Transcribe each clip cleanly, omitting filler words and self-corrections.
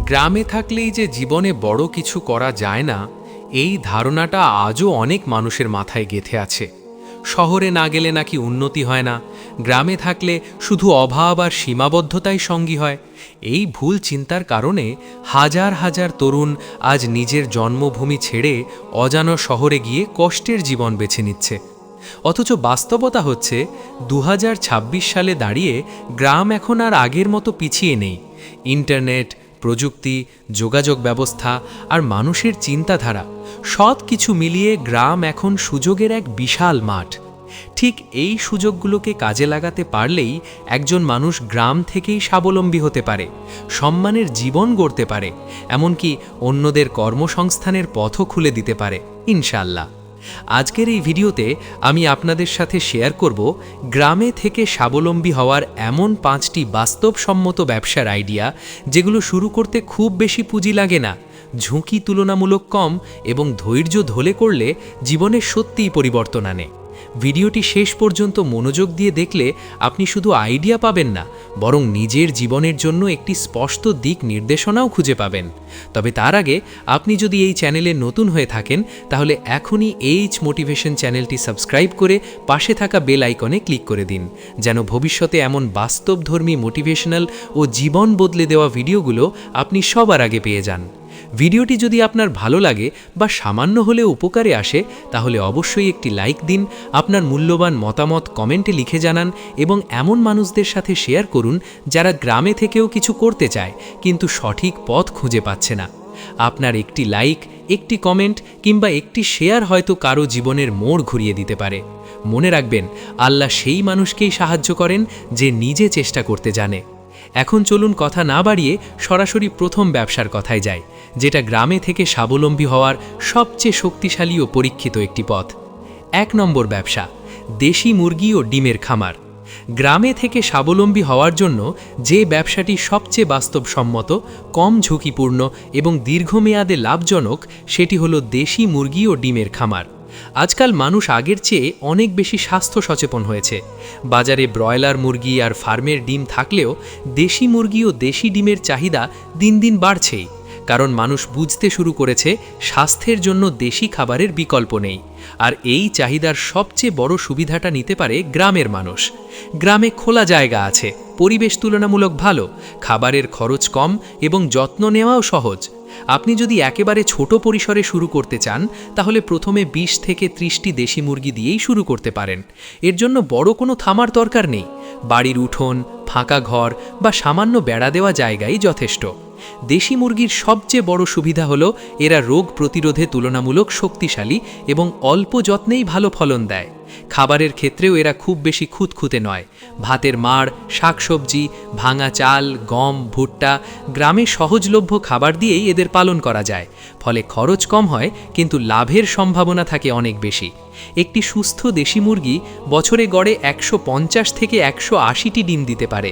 গ্রামে থাকলেই যে জীবনে বড় কিছু করা যায় না, এই ধারণাটা আজও অনেক মানুষের মাথায় গেঁথে আছে। শহরে না গেলে নাকি উন্নতি হয় না, গ্রামে থাকলে শুধু অভাব আর সীমাবদ্ধতাই সঙ্গী হয়। এই ভুল চিন্তার কারণে হাজার হাজার তরুণ আজ নিজের জন্মভূমি ছেড়ে অজানা শহরে গিয়ে কষ্টের জীবন বেছে নিচ্ছে। অথচ বাস্তবতা হচ্ছে 2026 সালে দাঁড়িয়ে গ্রাম এখন আর আগের মতো পিছিয়ে নেই। ইন্টারনেট, প্রযুক্তি, যোগাযোগ ব্যবস্থা আর মানুষের চিন্তাধারা সব কিছু মিলিয়ে গ্রাম এখন সুযোগের এক বিশাল মাঠ। ঠিক এই সুযোগগুলোকে কাজে লাগাতে পারলেই একজন মানুষ গ্রাম থেকেই স্বাবলম্বী হতে পারে, সম্মানের জীবন গড়তে পারে, এমনকি অন্যদের কর্মসংস্থানের পথও খুলে দিতে পারে ইনশাআল্লাহ। আজকের এই ভিডিওতে আমি আপনাদের সাথে শেয়ার করব গ্রামে থেকে স্বাবলম্বী হওয়ার এমন 5টি বাস্তবসম্মত ব্যবসার আইডিয়া, যেগুলো শুরু করতে খুব বেশি পুঁজি লাগে না, ঝুঁকি তুলনামূলক কম এবং ধৈর্য ধরে করলে জীবনে সত্যিই পরিবর্তন আনে। ভিডিওটি শেষ পর্যন্ত মনোযোগ দিয়ে দেখলে আপনি শুধু আইডিয়া পাবেন না, বরং নিজের জীবনের জন্য একটি স্পষ্ট দিক নির্দেশনাও খুঁজে পাবেন। তবে তার আগে আপনি যদি এই চ্যানেলে নতুন হয়ে থাকেন, তাহলে এখনই এইচ মোটিভেশন চ্যানেলটি সাবস্ক্রাইব করে পাশে থাকা বেল আইকনে ক্লিক করে দিন, যেন ভবিষ্যতে এমন বাস্তবধর্মী মোটিভেশনাল ও জীবন বদলে দেওয়া ভিডিওগুলো আপনি সবার আগে পেয়ে যান। ভিডিওটি যদি আপনার ভালো লাগে বা সামান্য হলেও উপকারে আসে, তাহলে অবশ্যই একটি লাইক দিন, আপনার মূল্যবান মতামত কমেন্টে লিখে জানান এবং এমন মানুষদের সাথে শেয়ার করুন যারা গ্রামে থেকেও কিছু করতে চায় কিন্তু সঠিক পথ খুঁজে পাচ্ছে না। আপনার একটি লাইক, একটি কমেন্ট কিংবা একটি শেয়ার হয়তো কারো জীবনের মোড় ঘুরিয়ে দিতে পারে। মনে রাখবেন, আল্লাহ সেই মানুষকেই সাহায্য করেন যে নিজে চেষ্টা করতে জানে। এখন চলুন কথা না বাড়িয়ে সরাসরি প্রথম ব্যবসার কথায় যাই, যেটা গ্রামে থেকে স্বাবলম্বী হওয়ার সবচেয়ে শক্তিশালী ও পরীক্ষিত একটি পথ। 1 নম্বর ব্যবসা, দেশি মুরগি ও ডিমের খামার। গ্রামে থেকে স্বাবলম্বী হওয়ার জন্য যে ব্যবসাটি সবচেয়ে বাস্তবসম্মত, কম ঝুঁকিপূর্ণ এবং দীর্ঘমেয়াদে লাভজনক, সেটি হলো দেশি মুরগি ও ডিমের খামার। আজকাল মানুষ আগের চেয়ে অনেক বেশি স্বাস্থ্য সচেতন হয়েছে। বাজারে ব্রয়লার মুরগি আর ফার্মের ডিম থাকলেও দেশি মুরগি ও দেশি ডিমের চাহিদা দিন দিন বাড়ছেই, কারণ মানুষ বুঝতে শুরু করেছে স্বাস্থ্যের জন্য দেশি খাবারের বিকল্প নেই। আর এই চাহিদার সবচেয়ে বড় সুবিধাটা নিতে পারে গ্রামের মানুষ। গ্রামে খোলা জায়গা আছে, পরিবেশ তুলনামূলক ভালো, খাবারের খরচ কম এবং যত্ন নেওয়াও সহজ। আপনি যদি একেবারে ছোট পরিসরে শুরু করতে চান, তাহলে প্রথমে 20 থেকে 30টি দেশি মুরগি দিয়েই শুরু করতে পারেন। এর জন্য বড় কোনো থামার দরকার নেই, বাড়ির উঠোন, ফাঁকা ঘর বা সামান্য বেড়া দেওয়া জায়গাই যথেষ্ট। দেশি মুরগির সবচেয়ে বড় সুবিধা হলো এরা রোগ প্রতিরোধে তুলনামূলক শক্তিশালী এবং অল্প যত্নেই ভালো ফলন দেয়। খাবারের ক্ষেত্রেও এরা খুব বেশি খুঁতখুঁতে নয়। ভাতের মাড়, শাকসবজি, ভাঙা চাল, গম, ভুট্টা, গ্রামে সহজলভ্য খাবার দিয়েই এদের পালন করা যায়। ফলে খরচ কম হয় কিন্তু লাভের সম্ভাবনা থাকে অনেক বেশি। একটি সুস্থ দেশি মুরগি বছরে গড়ে 150 থেকে 180টি ডিম দিতে পারে।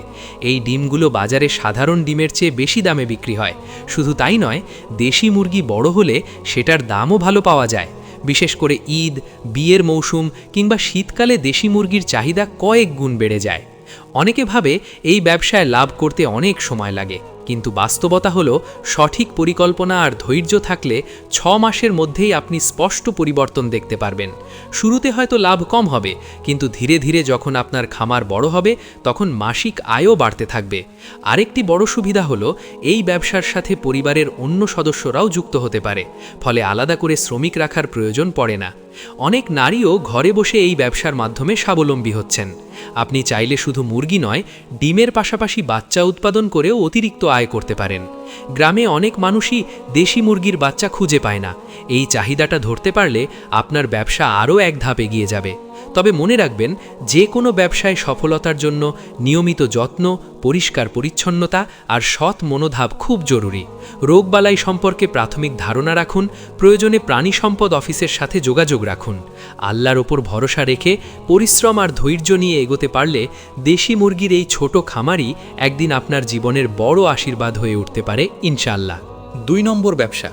এই ডিমগুলো বাজারে সাধারণ ডিমের চেয়ে বেশি দামে বিক্রি হয়। শুধু তাই নয়, দেশি মুরগি বড় হলে সেটার দামও ভালো পাওয়া যায়। বিশেষ করে ঈদ, বিয়ের মৌসুম কিংবা শীতকালে দেশি মুরগির চাহিদা কয়েক গুণ বেড়ে যায়। অনেকে ভাবে এই ব্যবসায় লাভ করতে অনেক সময় লাগে, কিন্তু বাস্তবতা হলো সঠিক পরিকল্পনা আর ধৈর্য থাকলে 6 মাসের মধ্যেই আপনি স্পষ্ট পরিবর্তন দেখতে পারবেন। শুরুতে হয়তো লাভ কম হবে, কিন্তু ধীরে ধীরে যখন আপনার খামার বড় হবে, তখন মাসিক আয়ও বাড়তে থাকবে। আরেকটি বড় সুবিধা হলো এই ব্যবসার সাথে পরিবারের অন্য সদস্যরাও যুক্ত হতে পারে, ফলে আলাদা করে শ্রমিক রাখার প্রয়োজন পড়ে না। অনেক নারীও ঘরে বসে এই ব্যবসার মাধ্যমে স্বাবলম্বী হচ্ছেন। আপনি চাইলে শুধু মুরগি নয়, ডিমের পাশাপাশি বাচ্চা উৎপাদন করেও অতিরিক্ত আয় করতে পারেন। গ্রামে অনেক মানুষই দেশি মুরগির বাচ্চা খুঁজে পায় না। এই চাহিদাটা ধরতে পারলে আপনার ব্যবসা আরও এক ধাপ এগিয়ে যাবে। তবে মনে রাখবেন, যে কোনো ব্যবসায় সফলতার জন্য নিয়মিত যত্ন, পরিষ্কার পরিচ্ছন্নতা আর সৎ মনোভাব খুব জরুরি। রোগবালাই সম্পর্কে প্রাথমিক ধারণা রাখুন, প্রয়োজনে প্রাণী সম্পদ অফিসের সাথে যোগাযোগ রাখুন। আল্লাহর ওপর ভরসা রেখে পরিশ্রম আর ধৈর্য নিয়ে এগোতে পারলে দেশি মুরগির এই ছোট খামারই একদিন আপনার জীবনের বড় আশীর্বাদ হয়ে উঠতে পারে ইনশাআল্লাহ। 2 নম্বর ব্যবসা,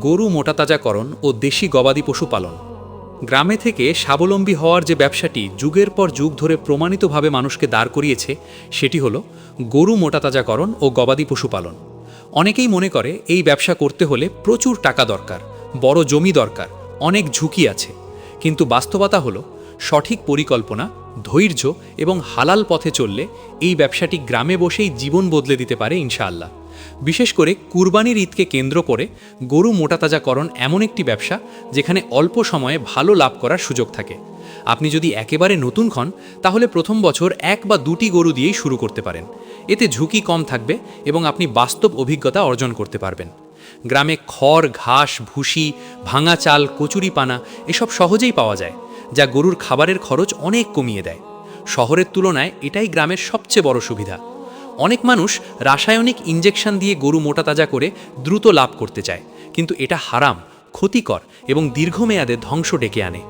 গরু মোটাতাজাকরণ ও দেশি গবাদি পশু পালন। গ্রামে থেকে স্বাবলম্বী হওয়ার যে ব্যবসাটি যুগের পর যুগ ধরে প্রমাণিতভাবে মানুষকে দাঁড় করিয়েছে, সেটি হলো গরু মোটাতাজাকরণ ও গবাদি পশু পালন। অনেকেই মনে করে এই ব্যবসা করতে হলে প্রচুর টাকা দরকার, বড় জমি দরকার, অনেক ঝুঁকি আছে। কিন্তু বাস্তবতা হলো সঠিক পরিকল্পনা, ধৈর্য এবং হালাল পথে চললে এই ব্যবসাটি গ্রামে বসেই জীবন বদলে দিতে পারে ইনশাআল্লাহ। বিশেষ করে কুরবানির ঈদকে কেন্দ্র করে গরু মোটাতাজাকরণ এমন একটি ব্যবসা যেখানে অল্প সময়ে ভালো লাভ করার সুযোগ থাকে। আপনি যদি একেবারে নতুন হন তাহলে প্রথম বছর 1 বা 2টি গরু দিয়েই শুরু করতে পারেন। এতে ঝুঁকি কম থাকবে এবং আপনি বাস্তব অভিজ্ঞতা অর্জন করতে পারবেন। গ্রামে খড়, ঘাস, ভুসি, ভাঙা চাল, কচুরিপানা এসব সহজেই পাওয়া যায়, যা গরুর খাবারের খরচ অনেক কমিয়ে দেয়। শহরের তুলনায় এটাই গ্রামের সবচেয়ে বড় সুবিধা। অনেক মানুষ রাসায়নিক ইনজেকশন দিয়ে গরু মোটাতাজা করে দ্রুত লাভ করতে চায়, কিন্তু এটা হারাম, ক্ষতিকর এবং দীর্ঘমেয়াদে ধ্বংস ডেকে আনে।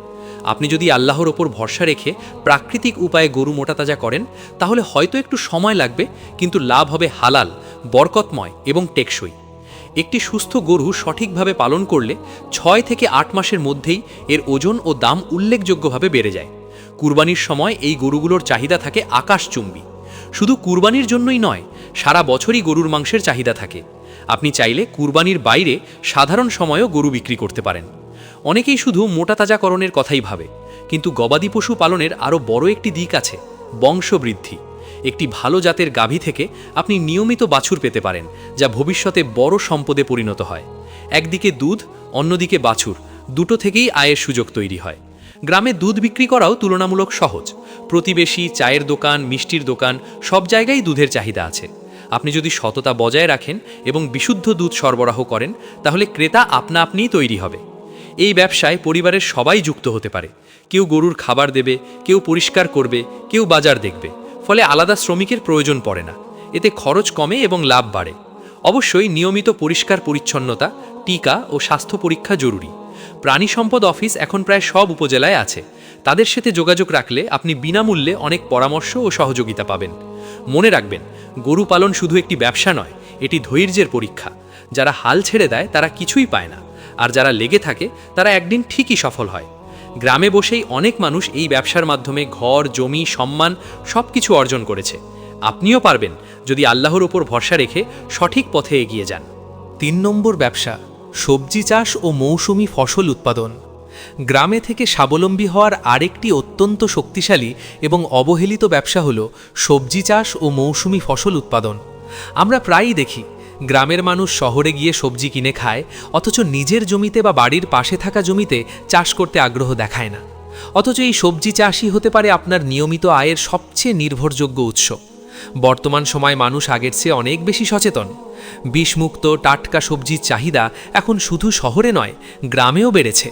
আপনি যদি আল্লাহর ওপর ভরসা রেখে প্রাকৃতিক উপায়ে গরু মোটাতাজা করেন তাহলে হয়তো একটু সময় লাগবে, কিন্তু লাভ হবে হালাল, বরকতময় এবং টেকসই। একটি সুস্থ গরু সঠিকভাবে পালন করলে 6 থেকে 8 মাসের মধ্যেই এর ওজন ও দাম উল্লেখযোগ্যভাবে বেড়ে যায়। কুরবানির সময় এই গরুগুলোর চাহিদা থাকে আকাশচুম্বী। শুধু কুরবানির জন্যই নয়, সারা বছরই গরুর মাংসের চাহিদা থাকে। আপনি চাইলে কুরবানির বাইরে সাধারণ সময়েও গরু বিক্রি করতে পারেন। অনেকেই শুধু মোটাতাজাকরণের কথাই ভাবে, কিন্তু গবাদি পশু পালনের আরও বড় একটি দিক আছে, বংশবৃদ্ধি। একটি ভালো জাতের গাভী থেকে আপনি নিয়মিত বাছুর পেতে পারেন, যা ভবিষ্যতে বড় সম্পদে পরিণত হয়। একদিকে দুধ, অন্যদিকে বাছুর, দুটো থেকেই আয়ের সুযোগ তৈরি হয়। গ্রামে দুধ বিক্রি করাও তুলনামূলক সহজ। প্রতিবেশী, চায়ের দোকান, মিষ্টির দোকান সব জায়গায় দুধের চাহিদা আছে। আপনি যদি সততা বজায় রাখেন এবং বিশুদ্ধ দুধ সরবরাহ করেন তাহলে ক্রেতা আপনা আপনিই তৈরি হবে। এই ব্যবসায় পরিবারের সবাই যুক্ত হতে পারে। কেউ গরুর খাবার দেবে, কেউ পরিষ্কার করবে, কেউ বাজার দেখবে। ফলে আলাদা শ্রমিকের প্রয়োজন পড়ে না। এতে খরচ কমে এবং লাভ বাড়ে। অবশ্যই নিয়মিত পরিষ্কার পরিচ্ছন্নতা, টিকা ও স্বাস্থ্য পরীক্ষা জরুরি। প্রাণী সম্পদ অফিস এখন প্রায় সব উপজেলায় আছে। তাদের সাথে যোগাযোগ রাখলে আপনি বিনামূল্যে অনেক পরামর্শ ও সহযোগিতা পাবেন। মনে রাখবেন, গরু পালন শুধু একটি ব্যবসা নয়, এটি ধৈর্যের পরীক্ষা। যারা হাল ছেড়ে দেয় তারা কিছুই পায় না, আর যারা লেগে থাকে তারা একদিন ঠিকই সফল হয়। গ্রামে বসেই অনেক মানুষ এই ব্যবসার মাধ্যমে ঘর, জমি, সম্মান সব কিছু অর্জন করেছে। আপনিও পারবেন যদি আল্লাহর ওপর ভরসা রেখে সঠিক পথে এগিয়ে যান। 3 নম্বর ব্যবসা, সবজি চাষ ও মৌসুমি ফসল উৎপাদন। গ্রামে থেকে স্বাবলম্বী হওয়ার আরেকটি অত্যন্ত শক্তিশালী এবং অবহেলিত ব্যবসা হল সবজি চাষ ও মৌসুমি ফসল উৎপাদন। আমরা প্রায়ই দেখি গ্রামের মানুষ শহরে গিয়ে সবজি কিনে খায়, অথচ নিজের জমিতে বা বাড়ির পাশে থাকা জমিতে চাষ করতে আগ্রহ দেখায় না। অথচ এই সবজি চাষই হতে পারে আপনার নিয়মিত আয়ের সবচেয়ে নির্ভরযোগ্য উৎস। বর্তমান সময় মানুষ আগের চেয়ে অনেক বেশি সচেতন। বিষমুক্ত টাটকা সবজির চাহিদা এখন শুধু শহরে নয়, গ্রামেও বেড়েছে।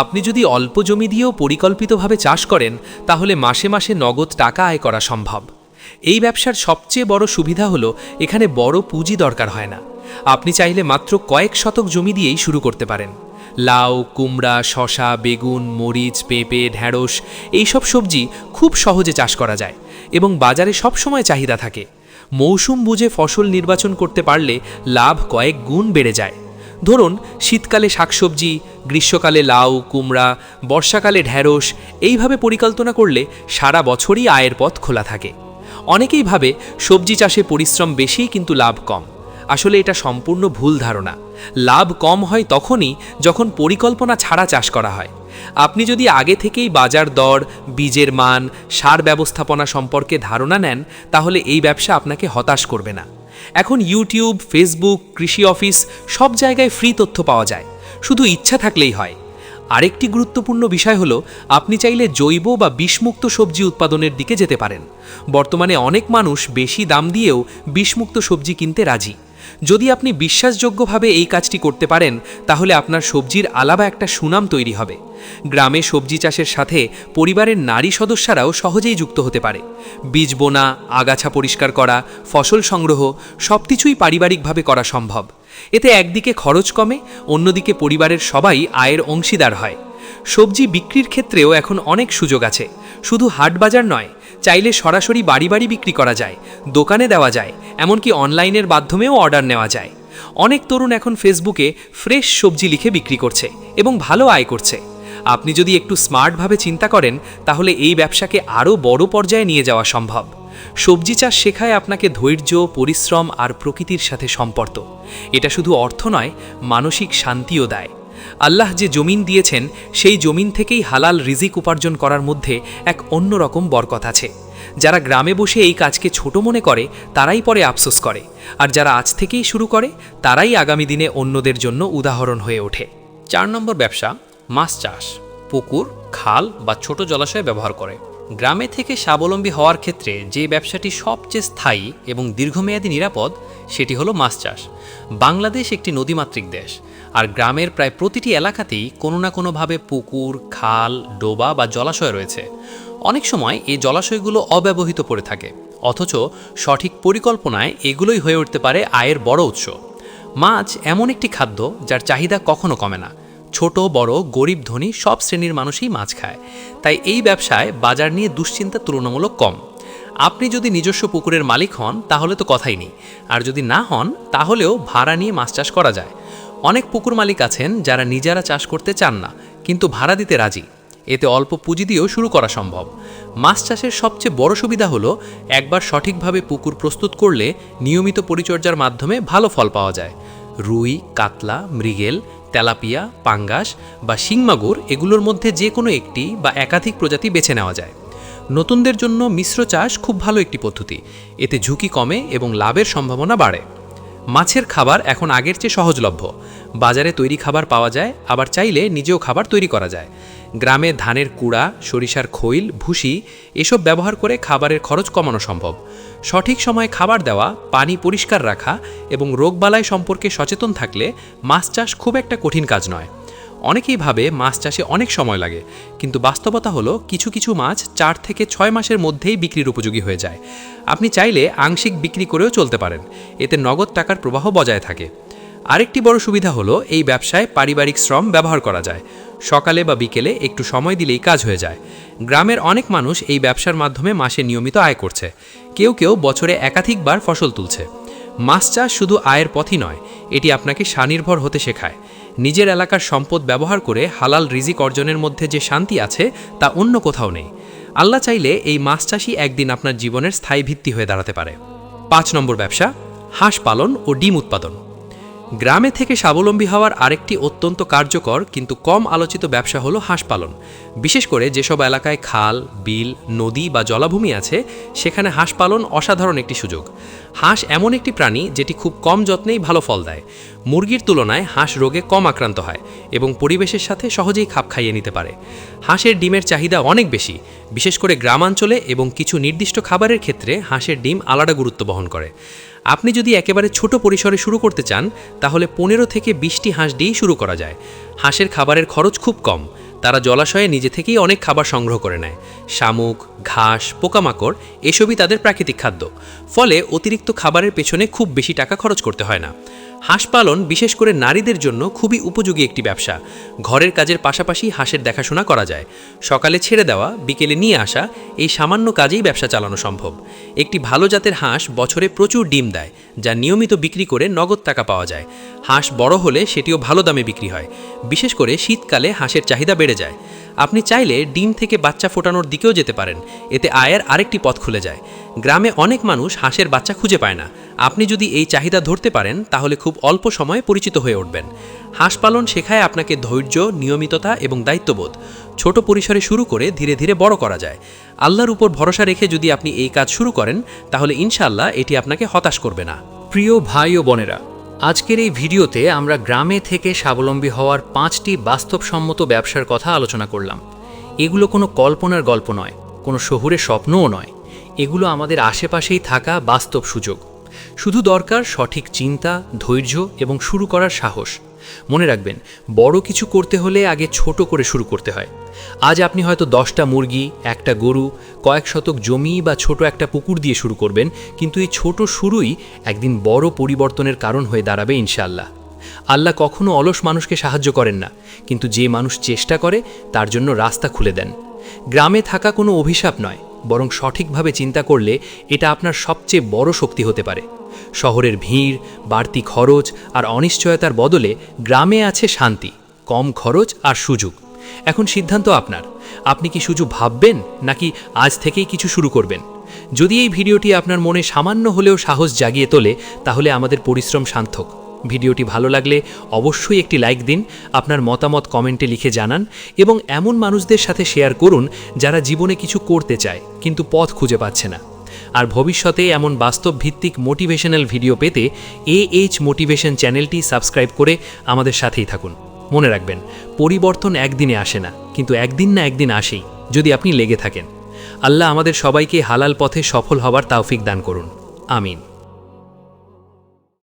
আপনি যদি অল্প জমি দিয়েও পরিকল্পিতভাবে চাষ করেন তাহলে মাসে মাসে নগদ টাকা আয় করা সম্ভব। এই ব্যবসার সবচেয়ে বড় সুবিধা হলো এখানে বড় পুঁজি দরকার হয় না। আপনি চাইলে মাত্র কয়েক শতক জমি দিয়েই শুরু করতে পারেন। লাউ, কুমড়া, শসা, বেগুন, মরিচ, পেঁপে, ঢেঁড়স এইসব সবজি খুব সহজে চাষ করা যায় এবং বাজারে সবসময় চাহিদা থাকে। মৌসুম বুঝে ফসল নির্বাচন করতে পারলে লাভ কয়েক গুণ বেড়ে যায়। ধরুন, শীতকালে শাকসবজি, গ্রীষ্মকালে লাউ, কুমড়া, বর্ষাকালে ঢেঁড়স, এইভাবে পরিকল্পনা করলে সারা বছরই আয়ের পথ খোলা থাকে। অনেকেই ভাবে সবজি চাষে পরিশ্রম বেশি কিন্তু লাভ কম। আসলে এটা সম্পূর্ণ ভুল ধারণা। লাভ কম হয় তখনই যখন পরিকল্পনা ছাড়া চাষ করা হয়। আপনি যদি আগে থেকেই বাজার দর, বীজের মান, সার ব্যবস্থাপনা সম্পর্কে ধারণা নেন তাহলে এই ব্যবসা আপনাকে হতাশ করবে না। এখন ইউটিউব, ফেসবুক, কৃষি অফিস সব জায়গায় ফ্রি তথ্য পাওয়া যায়, শুধু ইচ্ছা থাকলেই হয়। আরেকটি গুরুত্বপূর্ণ বিষয় হলো আপনি চাইলে জৈব বা বিষমুক্ত সবজি উৎপাদনের দিকে যেতে পারেন। বর্তমানে অনেক মানুষ বেশি দাম দিয়েও বিষমুক্ত সবজি কিনতে রাজি। যদি আপনি বিশ্বাসযোগ্যভাবে এই কাজটি করতে পারেন তাহলে আপনার সবজির আলাদা একটা সুনাম তৈরি হবে। গ্রামে সবজি চাষের সাথে পরিবারের নারী সদস্যরাও সহজেই যুক্ত হতে পারে। বীজ বোনা, আগাছা পরিষ্কার করা, ফসল সংগ্রহ সবকিছুই পারিবারিকভাবে করা সম্ভব। এতে একদিকে খরচ কমে, অন্যদিকে পরিবারের সবাই আয়ের অংশীদার হয়। সবজি বিক্রির ক্ষেত্রেও এখন অনেক সুযোগ আছে। শুধু হাট বাজার নয়, চাইলে সরাসরি বাড়ি বাড়ি বিক্রি করা যায়, দোকানে দেওয়া যায়, এমনকি অনলাইনের মাধ্যমেও অর্ডার নেওয়া যায়। অনেক তরুণ এখন ফেসবুকে ফ্রেশ সবজি লিখে বিক্রি করছে এবং ভালো আয় করছে। আপনি যদি একটু স্মার্টভাবে চিন্তা করেন তাহলে এই ব্যবসাকে আরও বড় পর্যায়ে নিয়ে যাওয়া সম্ভব। সবজি চাষ শেখায় আপনাকে ধৈর্য, পরিশ্রম আর প্রকৃতির সাথে সম্পর্ক। এটা শুধু অর্থ নয়, মানসিক শান্তিও দেয়। আল্লাহ যে জমিন দিয়েছেন সেই জমিন থেকেই হালাল রিজিক উপার্জন করার মধ্যে এক অন্যরকম বরকত আছে। যারা গ্রামে বসে এই কাজকে ছোট মনে করে তারাই পরে আফসোস করে, আর যারা আজ থেকেই শুরু করে তারাই আগামী দিনে অন্যদের জন্য উদাহরণ হয়ে ওঠে। 4 নম্বর ব্যবসা, মাছ চাষ। পুকুর, খাল বা ছোট জলাশয় ব্যবহার করে। গ্রামে থেকে স্বাবলম্বী হওয়ার ক্ষেত্রে যে ব্যবসাটি সবচেয়ে স্থায়ী এবং দীর্ঘমেয়াদী নিরাপদ সেটি হলো মাছ চাষ। বাংলাদেশ একটি নদীমাতৃক দেশ, আর গ্রামের প্রায় প্রতিটি এলাকাতেই কোনো না কোনোভাবে পুকুর, খাল, ডোবা বা জলাশয় রয়েছে। অনেক সময় এই জলাশয়গুলো অব্যবহৃত পড়ে থাকে, অথচ সঠিক পরিকল্পনায় এগুলোই হয়ে উঠতে পারে আয়ের বড় উৎস। মাছ এমন একটি খাদ্য যার চাহিদা কখনো কমে না। ছোট বড়, গরিব ধনী সব শ্রেণীর মানুষই মাছ খায়, তাই এই ব্যবসায় বাজার নিয়ে দুশ্চিন্তা তুলনামূলক কম। আপনি যদি নিজস্ব পুকুরের মালিক হন তাহলে তো কথাই নেই, আর যদি না হন তাহলেও ভাড়া নিয়ে মাছ চাষ করা যায়। অনেক পুকুর মালিক আছেন যারা নিজেরা চাষ করতে চান না, কিন্তু ভাড়া দিতে রাজি। এতে অল্প পুঁজি দিয়েও শুরু করা সম্ভব। মাছ চাষের সবচেয়ে বড় সুবিধা হলো একবার সঠিকভাবে পুকুর প্রস্তুত করলে নিয়মিত পরিচর্যার মাধ্যমে ভালো ফল পাওয়া যায়। রুই, কাতলা, মৃগেল, তেলাপিয়া, পাঙ্গাস বা শিংমাগুর এগুলোর মধ্যে যে কোনো একটি বা একাধিক প্রজাতি বেছে নেওয়া যায়। নতুনদের জন্য মিশ্র চাষ খুব ভালো একটি পদ্ধতি। এতে ঝুঁকি কমে এবং লাভের সম্ভাবনা বাড়ে। মাছের খাবার এখন আগের চেয়ে সহজলভ্য। বাজারে তৈরি খাবার পাওয়া যায়, আবার চাইলে নিজেও খাবার তৈরি করা যায়। গ্রামে ধানের কুড়া, সরিষার খৈল, ভুসি এসব ব্যবহার করে খাবারের খরচ কমানো সম্ভব। সঠিক সময়ে খাবার দেওয়া, পানি পরিষ্কার রাখা এবং রোগবালাই সম্পর্কে সচেতন থাকলে মাছ চাষ খুব একটা কঠিন কাজ নয়। অনেকেই ভাবে মাছ চাষে অনেক সময় লাগে, কিন্তু বাস্তবতা হলো কিছু কিছু মাছ 4 থেকে 6 মাসের মধ্যেই বিক্রির উপযোগী হয়ে যায়। আপনি চাইলে আংশিক বিক্রি করেও চলতে পারেন, এতে নগদ টাকার প্রবাহ বজায় থাকে। আরেকটি বড় সুবিধা হলো এই ব্যবসায় পারিবারিক শ্রম ব্যবহার করা যায়। সকালে বা বিকেলে একটু সময় দিলেই কাজ হয়ে যায়। গ্রামের অনেক মানুষ এই ব্যবসার মাধ্যমে মাসে নিয়মিত আয় করছে, কেউ কেউ বছরে একাধিকবার ফসল তুলছে। মাছ চাষ শুধু আয়ের পথই নয়, এটি আপনাকে স্বনির্ভর হতে শেখায়। নিজের এলাকার সম্পদ ব্যবহার করে হালাল রিজিক অর্জনের মধ্যে যে শান্তি আছে তা অন্য কোথাও নেই। আল্লাহ চাইলে এই মাছ চাষই একদিন আপনার জীবনের স্থায়ী ভিত্তি হয়ে দাঁড়াতে পারে। 5 নম্বর ব্যবসা, হাঁস পালন ও ডিম উৎপাদন। গ্রামে থেকে স্বাবলম্বী হওয়ার আরেকটি অত্যন্ত কার্যকর কিন্তু কম আলোচিত ব্যবসা হলো হাঁস পালন। বিশেষ করে যেসব এলাকায় খাল, বিল, নদী বা জলাভূমি আছে সেখানে হাঁস পালন অসাধারণ একটি সুযোগ। হাঁস এমন একটি প্রাণী যেটি খুব কম যত্নেই ভালো ফল দেয়। মুরগির তুলনায় হাঁস রোগে কম আক্রান্ত হয় এবং পরিবেশের সাথে সহজেই খাপ খাইয়ে নিতে পারে। হাঁসের ডিমের চাহিদা অনেক বেশি, বিশেষ করে গ্রামাঞ্চলে, এবং কিছু নির্দিষ্ট খাবারের ক্ষেত্রে হাঁসের ডিম আলাদা গুরুত্ব বহন করে। আপনি যদি একেবারে ছোট পরিসরে শুরু করতে চান তাহলে 15 থেকে 20টি হাঁস দিয়েই শুরু করা যায়। হাঁসের খাবারের খরচ খুব কম, তারা জলাশয়ে নিজে থেকেই অনেক খাবার সংগ্রহ করে নেয়। শামুক, ঘাস, পোকামাকড় এসবই তাদের প্রাকৃতিক খাদ্য, ফলে অতিরিক্ত খাবারের পেছনে খুব বেশি টাকা খরচ করতে হয় না। হাঁস পালন বিশেষ করে নারীদের জন্য খুবই উপযোগী একটি ব্যবসা। ঘরের কাজের পাশাপাশি হাঁসের দেখাশোনা করা যায়। সকালে ছেড়ে দেওয়া, বিকেলে নিয়ে আসা, এই সামান্য কাজেই ব্যবসা চালানো সম্ভব। একটি ভালো জাতের হাঁস বছরে প্রচুর ডিম দেয়, যা নিয়মিত বিক্রি করে নগদ টাকা পাওয়া যায়। হাঁস বড় হলে সেটিও ভালো দামে বিক্রি হয়। বিশেষ করে শীতকালে হাঁসের চাহিদা বেড়ে যায়। আপনি চাইলে ডিম থেকে বাচ্চা ফোটানোর দিকেও যেতে পারেন, এতে আয়ের আরেকটি পথ খুলে যায়। গ্রামে অনেক মানুষ হাঁসের বাচ্চা খুঁজে পায় না। আপনি যদি এই চাহিদা ধরতে পারেন তাহলে খুব অল্প সময়ে পরিচিত হয়ে উঠবেন। হাঁস পালন শেখায় আপনাকে ধৈর্য, নিয়মিততা এবং দায়িত্ববোধ। ছোট পরিসরে শুরু করে ধীরে ধীরে বড় করা যায়। আল্লাহর উপর ভরসা রেখে যদি আপনি এই কাজ শুরু করেন তাহলে ইনশাআল্লাহ এটি আপনাকে হতাশ করবে না। প্রিয় ভাই ও বোনেরা, আজকের এই ভিডিওতে আমরা গ্রামে থেকে স্বাবলম্বী হওয়ার 5টি বাস্তবসম্মত ব্যবসার কথা আলোচনা করলাম। এগুলো কোনো কল্পনার গল্প নয়, কোনো শহুরের স্বপ্নও নয়। এগুলো আমাদের আশেপাশেই থাকা বাস্তব সুযোগ। শুধু দরকার সঠিক চিন্তা, ধৈর্য এবং শুরু করার সাহস। মনে রাখবেন, বড় কিছু করতে হলে আগে ছোট করে শুরু করতে হয়। আজ আপনি হয়তো 10টা মুরগি, একটা গরু, কয়েক শতক জমি বা ছোট একটা পুকুর দিয়ে শুরু করবেন, কিন্তু এই ছোট শুরুই একদিন বড় পরিবর্তনের কারণ হয়ে দাঁড়াবে ইনশাআল্লাহ। আল্লাহ কখনো অলস মানুষকে সাহায্য করেন না, কিন্তু যে মানুষ চেষ্টা করে তার জন্য রাস্তা খুলে দেন। গ্রামে থাকা কোনো অভিশাপ নয়, বরং সঠিকভাবে চিন্তা করলে এটা আপনার সবচেয়ে বড় শক্তি হতে পারে। শহরের ভিড়, বাড়তি খরচ আর অনিশ্চয়তার বদলে গ্রামে আছে শান্তি, কম খরচ আর সুযোগ। এখন সিদ্ধান্ত আপনার। আপনি কি শুধু ভাববেন নাকি আজ থেকেই কিছু শুরু করবেন? যদি এই ভিডিওটি আপনার মনে সামান্য হলেও সাহস জাগিয়ে তোলে, তাহলে আমাদের পরিশ্রম সার্থক। ভিডিওটি ভালো লাগলে অবশ্যই একটি লাইক দিন, আপনার মতামত কমেন্টে লিখে জানান এবং এমন মানুষদের সাথে শেয়ার করুন যারা জীবনে কিছু করতে চায় কিন্তু পথ খুঁজে পাচ্ছে না। আর ভবিষ্যতে এমন বাস্তব ভিত্তিক মোটিভেশনাল ভিডিও পেতে AH মোটিভেশন চ্যানেলটি সাবস্ক্রাইব করে আমাদের সাথেই থাকুন। মনে রাখবেন, পরিবর্তন একদিনে আসে না, কিন্তু একদিন না একদিন আসেই, যদি আপনি লেগে থাকেন। আল্লাহ আমাদের সবাইকে হালাল পথে সফল হবার তৌফিক দান করুন। আমিন।